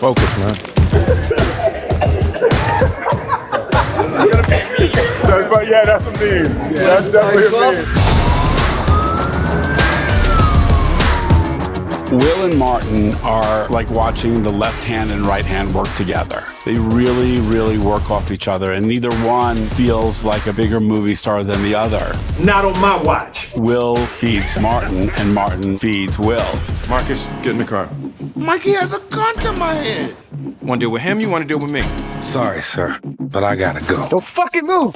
Focus, man. That's a meme. That's definitely a meme. Will and Martin are like watching the left hand and right hand work together. They really, really work off each other, and neither one feels like a bigger movie star than the other. Not on my watch. Will feeds Martin, and Martin feeds Will. Marcus, get in the car. Mikey has a gun to my head. Want to deal with him? You want to deal with me? Sorry, sir, but I gotta go. Don't fucking move.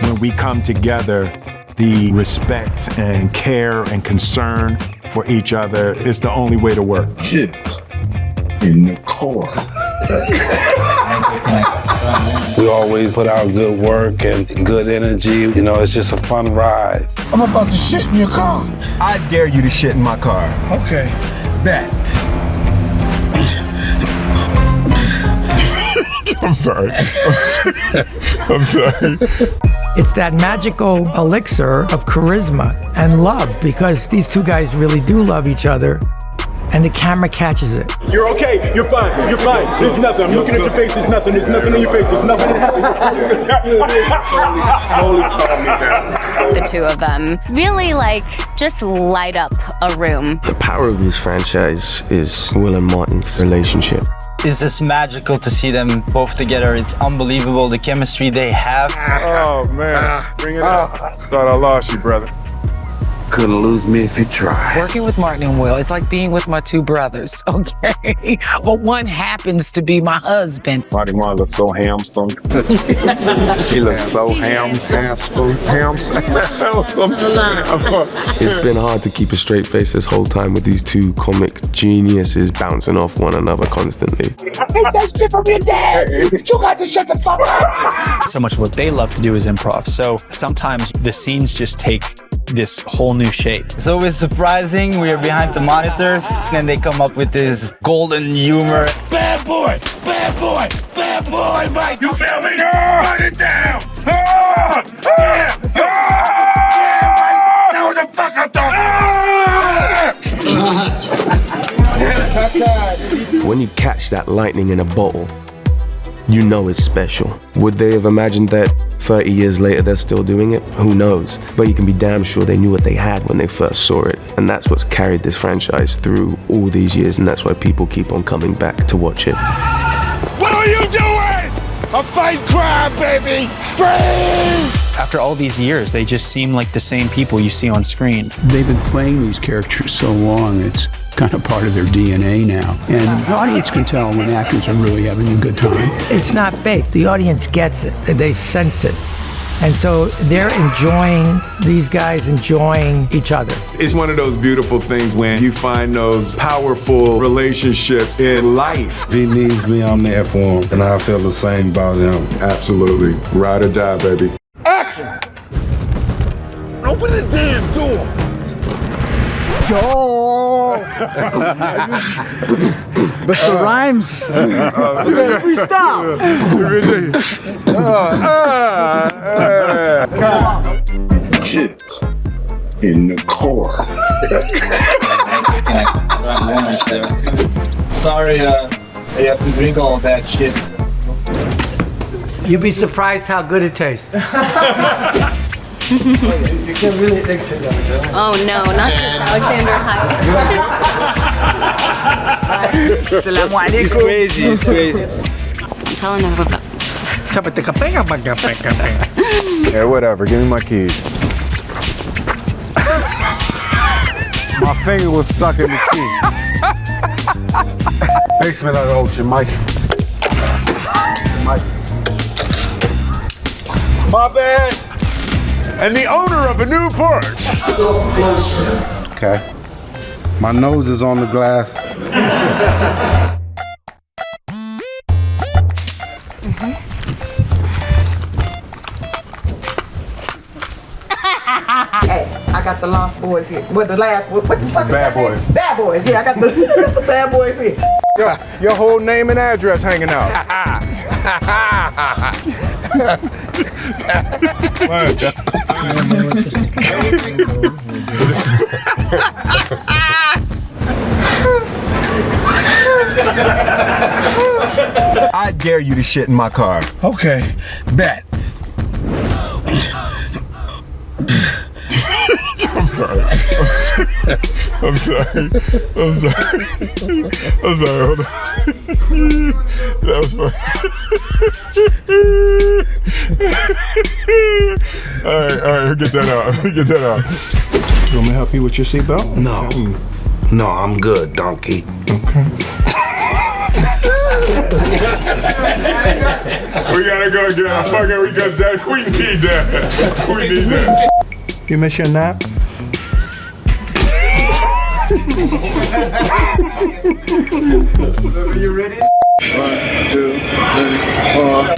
When we come together, the respect and care and concern for each other is the only way to work. Shit. In the car. We always put out good work and good energy. You know, it's just a fun ride. I'm about to shit in your car. I dare you to shit in my car. Okay, bet. I'm sorry. I'm sorry. It's that magical elixir of charisma and love, because these two guys really do love each other, and the camera catches it. You're okay. You're fine. You're fine. There's nothing. I'm looking at your face. There's nothing. There's nothing in your face. There's nothing happening. Totally calm me down. The two of them really just light up a room. The power of this franchise is Will and Martin's relationship. It's just magical to see them both together. It's unbelievable, the chemistry they have. Oh, man. Bring it up. Thought I lost you, brother. Couldn't lose me if you tried. Working with Martin and Will, it's like being with my two brothers, okay? But one happens to be my husband. Marty Martin looks so handsome. He looks so handsome. It's been hard to keep a straight face this whole time with these two comic geniuses bouncing off one another constantly. I think that shit from your dad. You got to shut the fuck up. So much of what they love to do is improv. So sometimes the scenes just take this whole new shape. It's always surprising. We are behind the monitors and they come up with this golden humor. Bad boy, Mike. You feel me? Write it down. Now what the fuck I'm talking? When you catch that lightning in a bottle, you know it's special. Would they have imagined that 30 years later they're still doing it? Who knows? But you can be damn sure they knew what they had when they first saw it. And that's what's carried this franchise through all these years, and that's why people keep on coming back to watch it. What are you doing? A fight crime, baby! Free! After all these years, they just seem like the same people you see on screen. They've been playing these characters so long, it's kind of part of their DNA now. And the audience can tell when actors are really having a good time. It's not fake. The audience gets it. They sense it. And so they're enjoying, these guys enjoying each other. It's one of those beautiful things when you find those powerful relationships in life. If he needs me, I'm there for him. And I feel the same about him. Absolutely. Ride or die, baby. Action! Open the damn door! Yo! Mr. Rhymes! Freestyle! Shit in the car. Sorry, you have to drink all that shit. You'd be surprised how good it tastes. Oh no, not just Alexander Hyde. He's crazy, he's crazy. I'm telling him about. Yeah, whatever. Give me my keys. My finger was stuck in the key. Basement of the ocean, Mike. My bad. And the owner of a new Porsche. Okay. My nose is on the glass. Hey, I got the Lost Boys here. What the last? What the fuck is Bad that? Boys. Bad Boys. Yeah, I got the Bad Boys here. Yo, your whole name and address hanging out. I dare you to shit in my car. Okay, bet. I'm sorry. I'm sorry. I'm sorry. I'm sorry. Hold on. That was funny. All right. Get that out. Get that out. You want me to help you with your seatbelt? No, I'm good, donkey. Okay. We gotta go get fuck it because that we need that. We need that. You miss your nap? You ready? 1, 2, 3, 4.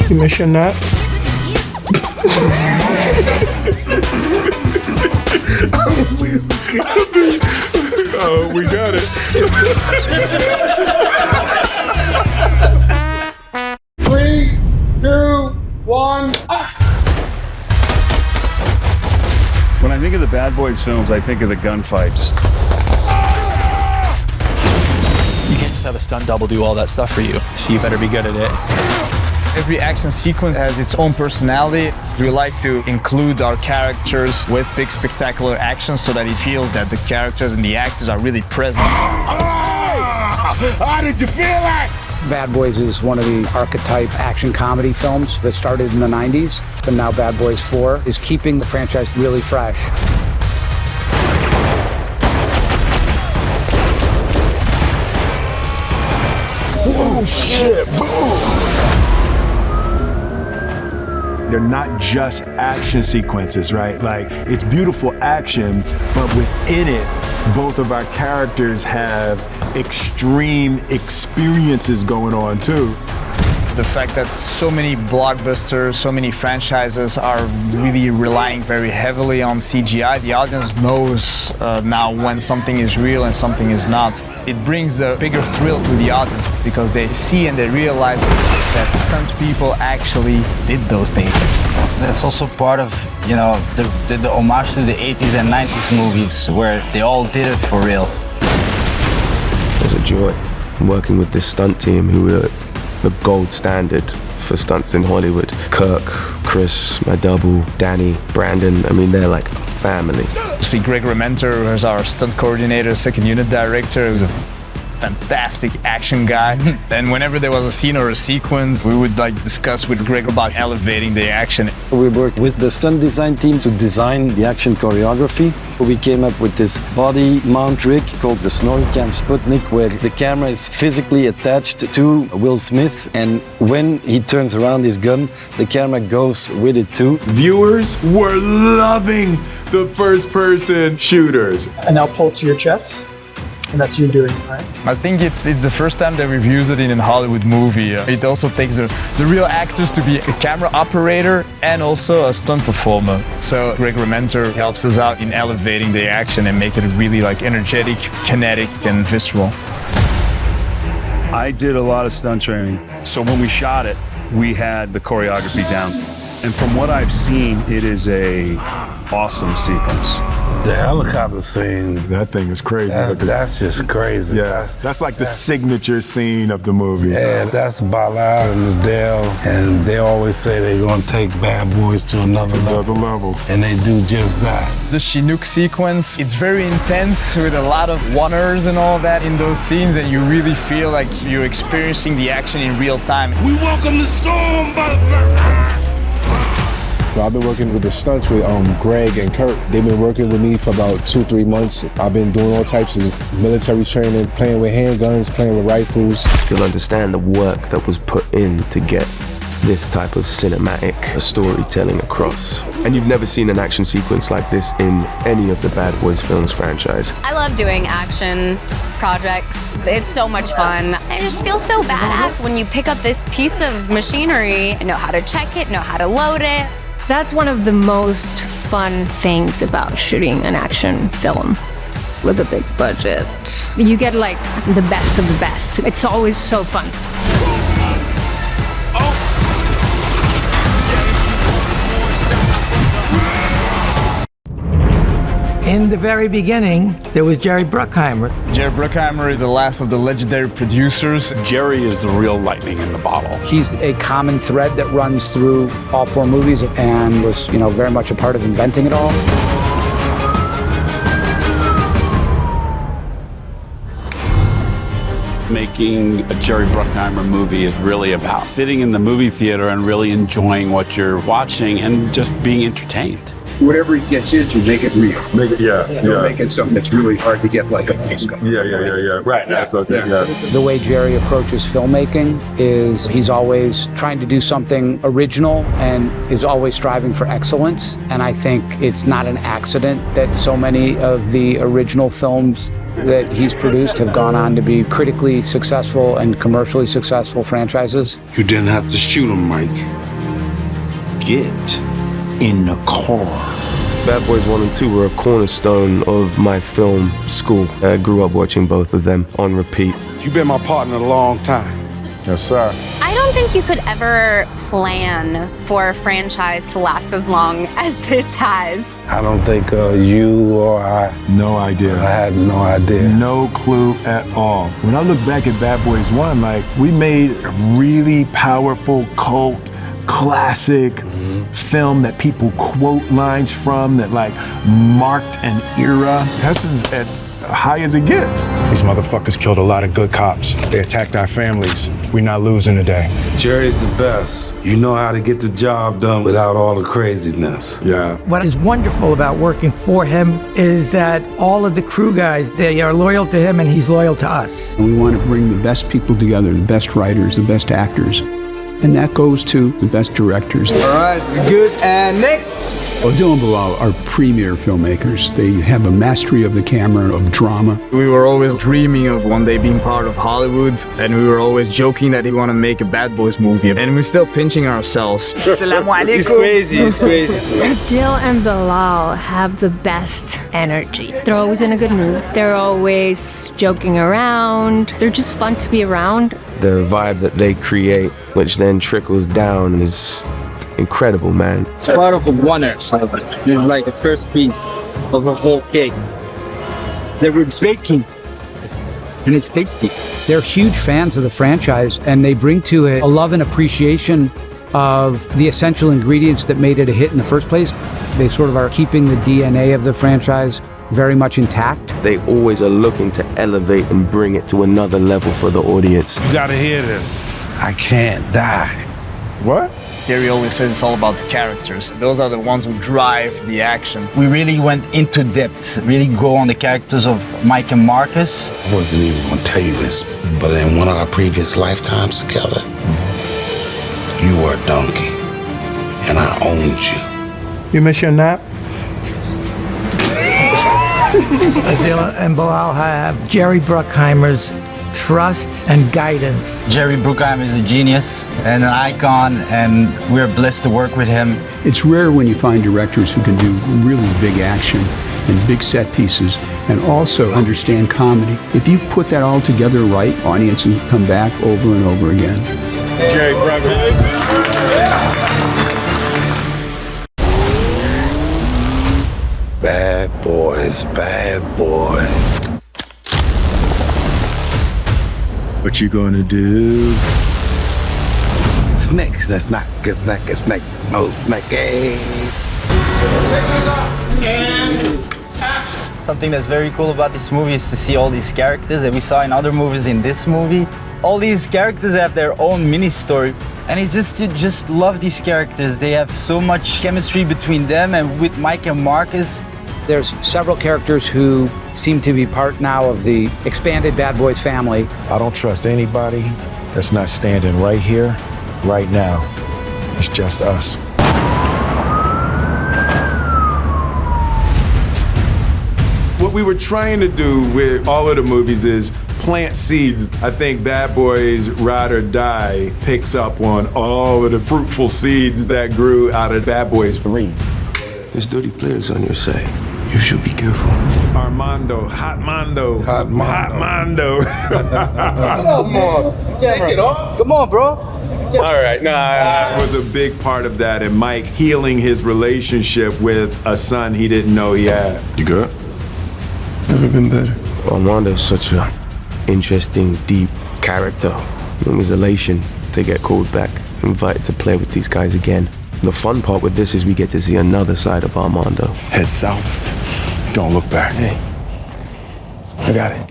You miss your nap? Oh, we got it. 3, 2, 1. When I think of the Bad Boys films, I think of the gunfights. You can't just have a stunt double do all that stuff for you, so you better be good at it. Every action sequence has its own personality. We like to include our characters with big spectacular actions so that it feels that the characters and the actors are really present. How did you feel like? Bad Boys is one of the archetype action comedy films that started in the 90s, but now Bad Boys 4 is keeping the franchise really fresh. Oh shit, boom! They're not just action sequences, right? Like, it's beautiful action, but within it, both of our characters have extreme experiences going on too. The fact that so many blockbusters, so many franchises are really relying very heavily on CGI, the audience knows now when something is real and something is not. It brings a bigger thrill to the audience because they see and they realize that the stunt people actually did those things. That's also part of, you know, the homage to the 80s and 90s movies where they all did it for real. It was a joy working with this stunt team who were the gold standard for stunts in Hollywood. Kirk, Chris, my double, Danny, Brandon, I mean, they're like family. See, Gregory Mentor, who's our stunt coordinator, second unit director, is a fantastic action guy. And whenever there was a scene or a sequence, we would discuss with Greg about elevating the action. We worked with the stunt design team to design the action choreography. We came up with this body mount rig called the Snorcam Sputnik, where the camera is physically attached to Will Smith, and when he turns around his gun, the camera goes with it too. Viewers were loving the first-person shooters. And now pull to your chest. And that's you doing it, right? I think it's the first time that we've used it in a Hollywood movie. It also takes the real actors to be a camera operator and also a stunt performer. So Gregory Mentor helps us out in elevating the action and make it really energetic, kinetic, and visceral. I did a lot of stunt training, so when we shot it, we had the choreography down. And from what I've seen, it is a awesome sequence. The helicopter scene, that thing is crazy. That's just crazy. Yeah, that's like the signature scene of the movie. Yeah, that's Bilall and Adil, and they always say they're gonna take Bad Boys to another level. And they do just that. The Chinook sequence, it's very intense with a lot of one-ers and all that in those scenes, and you really feel like you're experiencing the action in real time. We welcome the storm, motherfucker! I've been working with the stunts with Greg and Kurt. They've been working with me for about 2-3 months. I've been doing all types of military training, playing with handguns, playing with rifles. You'll understand the work that was put in to get this type of cinematic storytelling across. And you've never seen an action sequence like this in any of the Bad Boys films franchise. I love doing action projects. It's so much fun. I just feel so badass when you pick up this piece of machinery and know how to check it, know how to load it. That's one of the most fun things about shooting an action film with a big budget. You get like the best of the best. It's always so fun. In the very beginning, there was Jerry Bruckheimer. Jerry Bruckheimer is the last of the legendary producers. Jerry is the real lightning in the bottle. He's a common thread that runs through all four movies and was, very much a part of inventing it all. Making a Jerry Bruckheimer movie is really about sitting in the movie theater and really enjoying what you're watching and just being entertained. Whatever he gets into, make it real. Make it, Make it something that's really hard to get like a musical. Yeah. Right. That's what I'm saying. The way Jerry approaches filmmaking is he's always trying to do something original and is always striving for excellence. And I think it's not an accident that so many of the original films that he's produced have gone on to be critically successful and commercially successful franchises. You didn't have to shoot him, Mike. Get in the car. Bad Boys 1 and 2 were a cornerstone of my film school. I grew up watching both of them on repeat. You've been my partner a long time. Yes, sir. I don't think you could ever plan for a franchise to last as long as this has. I don't think you or I. No idea. I had no idea. No clue at all. When I look back at Bad Boys 1, we made a really powerful cult classic film that people quote lines from that marked an era. That's as high as it gets. These motherfuckers killed a lot of good cops. They attacked our families. We're not losing today. Jerry's the best. You know how to get the job done without all the craziness. Yeah. What is wonderful about working for him is that all of the crew guys, they are loyal to him and he's loyal to us. We want to bring the best people together, the best writers, the best actors. And that goes to the best directors. All right, we're good. And next. Adil and Bilall are premier filmmakers. They have a mastery of the camera, of drama. We were always dreaming of one day being part of Hollywood, and we were always joking that we want to make a Bad Boys movie. And we're still pinching ourselves. It's crazy, it's crazy. Adil and Bilall have the best energy. They're always in a good mood. They're always joking around. They're just fun to be around. The vibe that they create, which then trickles down, is incredible, man. It's part of a one-act salad. It's like the first piece of a whole cake. They were baking, and it's tasty. They're huge fans of the franchise, and they bring to it a love and appreciation of the essential ingredients that made it a hit in the first place. They sort of are keeping the DNA of the franchise very much intact. They always are looking to elevate and bring it to another level for the audience. You gotta hear this. I can't die. What? Gary always says it's all about the characters. Those are the ones who drive the action. We really went into depth, really go on the characters of Mike and Marcus. I wasn't even gonna tell you this, but in one of our previous lifetimes together, you were a donkey, and I owned you. You miss your nap? Adil and Beall have Jerry Bruckheimer's trust and guidance. Jerry Bruckheimer is a genius and an icon, and we're blessed to work with him. It's rare when you find directors who can do really big action and big set pieces and also understand comedy. If you put that all together right, audiences come back over and over again. Jerry Bruckheimer. Bad boys, bad boys. What you gonna do? Snakes, that's not good snack, a snake, no snake. Something that's very cool about this movie is to see all these characters that we saw in other movies in this movie. All these characters have their own mini story, and it's just to just love these characters. They have so much chemistry between them, and with Mike and Marcus. There's several characters who seem to be part now of the expanded Bad Boys family. I don't trust anybody that's not standing right here, right now. It's just us. What we were trying to do with all of the movies is plant seeds. I think Bad Boys Ride or Die picks up on all of the fruitful seeds that grew out of Bad Boys 3. There's dirty players on your side. You should be careful. Armando, Hot Mondo. Hot Mondo. Come on. Get off. Come on, bro. All right, that was a big part of that, and Mike healing his relationship with a son he didn't know he had. You good? Never been better. Armando's such a interesting, deep character. It was elation to get called back, invited to play with these guys again. The fun part with this is we get to see another side of Armando. Head south. Don't look back. Hey, I got it.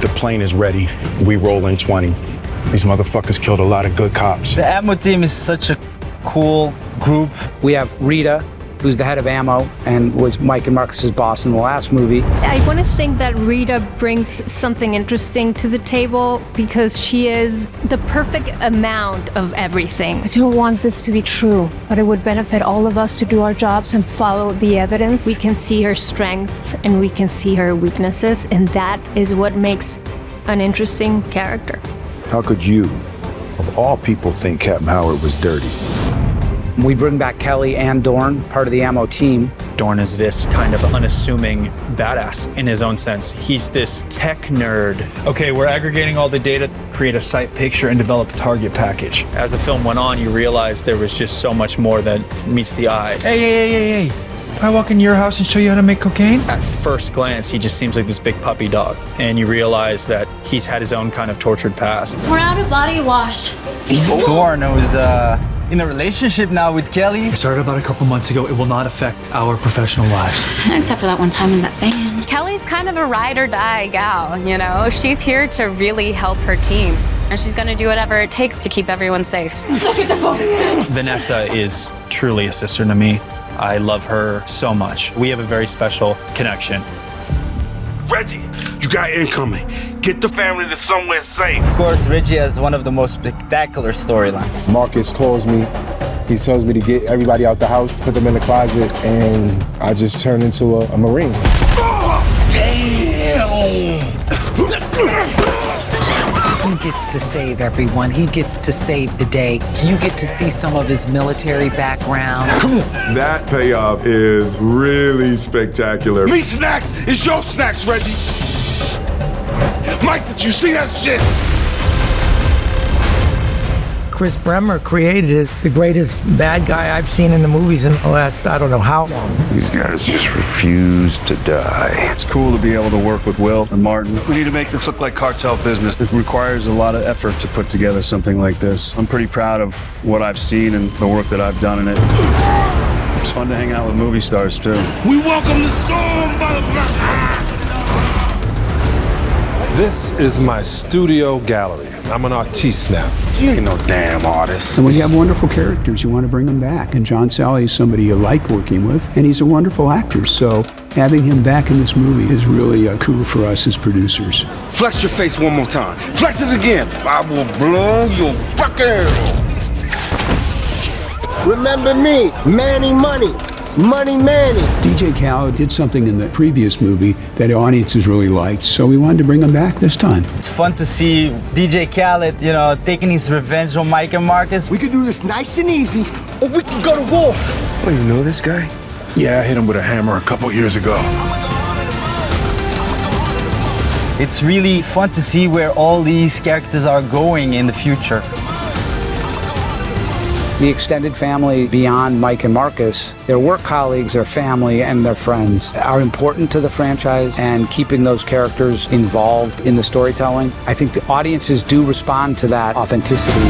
The plane is ready. We roll in 20. These motherfuckers killed a lot of good cops. The ammo team is such a cool group. We have Rita, who's the head of ammo and was Mike and Marcus's boss in the last movie. I want to think that Rita brings something interesting to the table because she is the perfect amount of everything. I don't want this to be true, but it would benefit all of us to do our jobs and follow the evidence. We can see her strength and we can see her weaknesses, and that is what makes an interesting character. How could you, of all people, think Captain Howard was dirty? We bring back Kelly and Dorn, part of the ammo team. Dorn is this kind of unassuming badass in his own sense. He's this tech nerd. Okay, we're aggregating all the data, create a site picture, and develop a target package. As the film went on, you realize there was just so much more that meets the eye. Hey. Can I walk into your house and show you how to make cocaine? At first glance, he just seems like this big puppy dog. And you realize that he's had his own kind of tortured past. We're out of body wash. Dorn was in a relationship now with Kelly. It started about a couple months ago. It will not affect our professional lives. Except for that one time in that van. Kelly's kind of a ride or die gal, you know? She's here to really help her team. And she's gonna do whatever it takes to keep everyone safe. Look at the phone. Vanessa is truly a sister to me. I love her so much. We have a very special connection. Reggie, you got incoming. Get the family to somewhere safe. Of course, Reggie has one of the most spectacular storylines. Marcus calls me. He tells me to get everybody out the house, put them in the closet, and I just turn into a Marine. Oh, damn! He gets to save everyone. He gets to save the day. You get to see some of his military background. Come on. That payoff is really spectacular. Me snacks is your snacks, Reggie. Mike, did you see that shit? Chris Bremner created the greatest bad guy I've seen in the movies in the last, I don't know how long. These guys just refuse to die. It's cool to be able to work with Will and Martin. We need to make this look like cartel business. It requires a lot of effort to put together something like this. I'm pretty proud of what I've seen and the work that I've done in it. It's fun to hang out with movie stars, too. We welcome the storm, motherfucker! This is my studio gallery. I'm an artiste now. You ain't no damn artist. And when you have wonderful characters, you want to bring them back. And John Sally is somebody you like working with, and he's a wonderful actor. So having him back in this movie is really a coup for us as producers. Flex your face one more time. Flex it again. I will blow your fucking... Remember me, Manny Money. Money Manny. DJ Khaled did something in the previous movie that audiences really liked, so we wanted to bring him back this time. It's fun to see DJ Khaled, you know, taking his revenge on Mike and Marcus. We could do this nice and easy, or we can go to war. Oh, you know this guy? Yeah, I hit him with a hammer a couple years ago. It's really fun to see where all these characters are going in the future. The extended family beyond Mike and Marcus, their work colleagues, their family, and their friends are important to the franchise, and keeping those characters involved in the storytelling. I think the audiences do respond to that authenticity.